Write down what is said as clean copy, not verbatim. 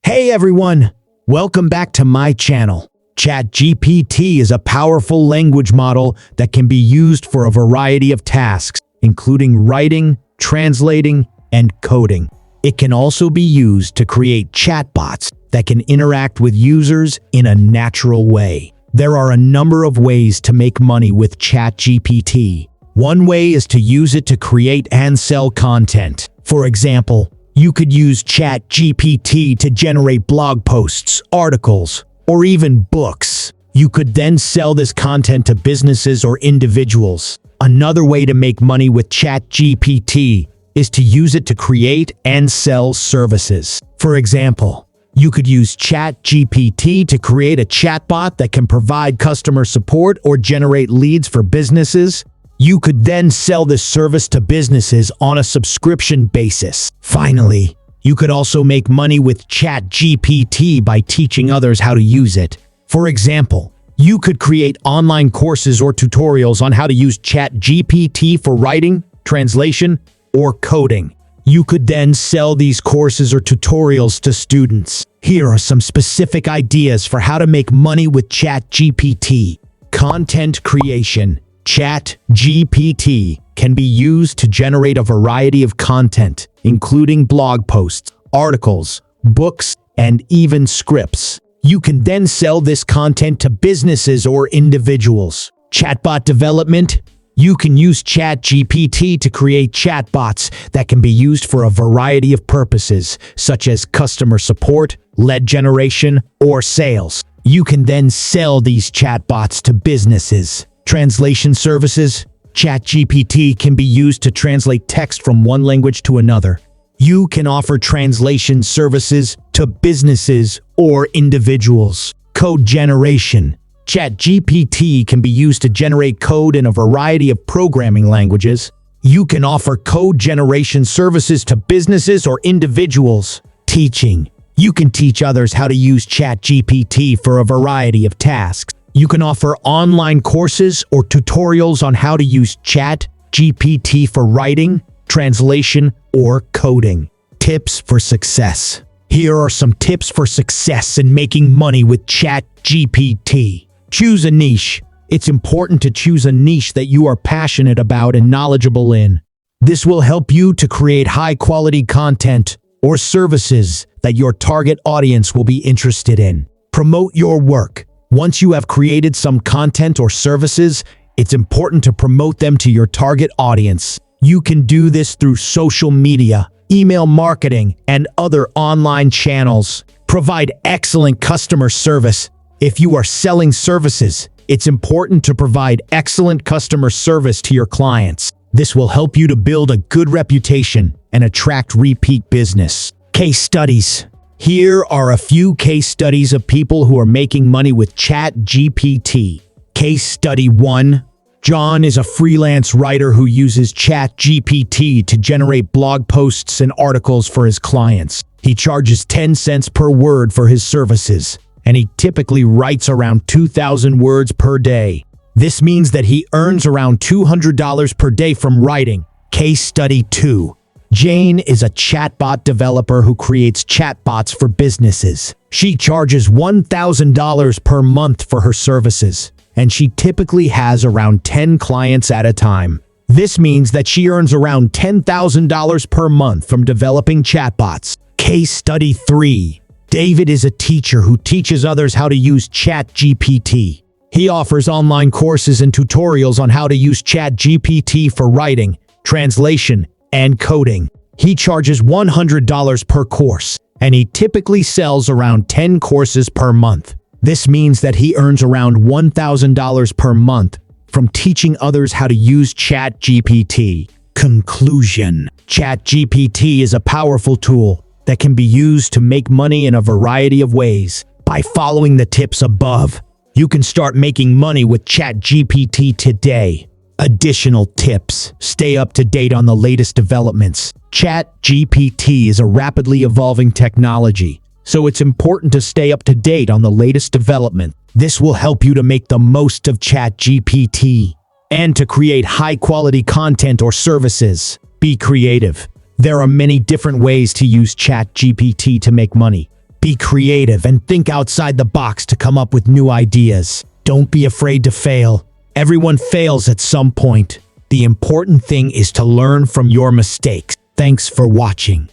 Hey everyone! Welcome back to my channel. Chat GPT is a powerful language model that can be used for a variety of tasks, including writing, translating, and coding. It can also be used to create chatbots that can interact with users in a natural way. There are a number of ways to make money with Chat GPT. One way is to use it to create and sell content. For example, you could use Chat GPT to generate blog posts, articles, or even books. You could then sell this content to businesses or individuals. Another way to make money with Chat GPT is to use it to create and sell services. For example, you could use Chat GPT to create a chatbot that can provide customer support or generate leads for businesses. You could then sell this service to businesses on a subscription basis. Finally, you could also make money with Chat GPT by teaching others how to use it. For example, you could create online courses or tutorials on how to use Chat GPT for writing, translation, or coding. You could then sell these courses or tutorials to students. Here are some specific ideas for how to make money with Chat GPT. Content creation. Chat GPT can be used to generate a variety of content, including blog posts, articles, books, and even scripts. You can then sell this content to businesses or individuals. Chatbot development. You can use Chat GPT to create chatbots that can be used for a variety of purposes, such as customer support, lead generation, or sales. You can then sell these chatbots to businesses. Translation services. Chat GPT can be used to translate text from one language to another. You can offer translation services to businesses or individuals. Code generation. Chat GPT can be used to generate code in a variety of programming languages. You can offer code generation services to businesses or individuals. Teaching. You can teach others how to use Chat GPT for a variety of tasks. You can offer online courses or tutorials on how to use Chat GPT for writing, translation, or coding. Tips for success. Here are some tips for success in making money with Chat GPT. Choose a niche. It's important to choose a niche that you are passionate about and knowledgeable in. This will help you to create high-quality content or services that your target audience will be interested in. Promote your work. Once you have created some content or services, it's important to promote them to your target audience. You can do this through social media, email marketing, and other online channels. Provide excellent customer service. If you are selling services, it's important to provide excellent customer service to your clients. This will help you to build a good reputation and attract repeat business. Case studies. Here are a few case studies of people who are making money with Chat GPT. Case study 1. John is a freelance writer who uses Chat GPT to generate blog posts and articles for his clients. He charges 10 cents per word for his services, and he typically writes around 2,000 words per day. This means that he earns around $200 per day from writing. Case study 2. Jane is a chatbot developer who creates chatbots for businesses. She charges $1,000 per month for her services, and she typically has around 10 clients at a time. This means that she earns around $10,000 per month from developing chatbots. Case study 3. David is a teacher who teaches others how to use Chat GPT. He offers online courses and tutorials on how to use Chat GPT for writing, translation, and coding. He charges $100 per course, and he typically sells around 10 courses per month. This means that he earns around $1,000 per month from teaching others how to use Chat GPT. Conclusion. Chat GPT is a powerful tool that can be used to make money in a variety of ways. By following the tips above, you can start making money with Chat GPT today. Additional tips. Stay up to date on the latest developments. Chat GPT is a rapidly evolving technology, so it's important to stay up to date on the latest development. This will help you to make the most of Chat GPT and to create high-quality content or services. Be creative. There are many different ways to use Chat GPT to make money. Be creative and think outside the box to come up with new ideas. Don't be afraid to fail. Everyone fails at some point. The important thing is to learn from your mistakes. Thanks for watching.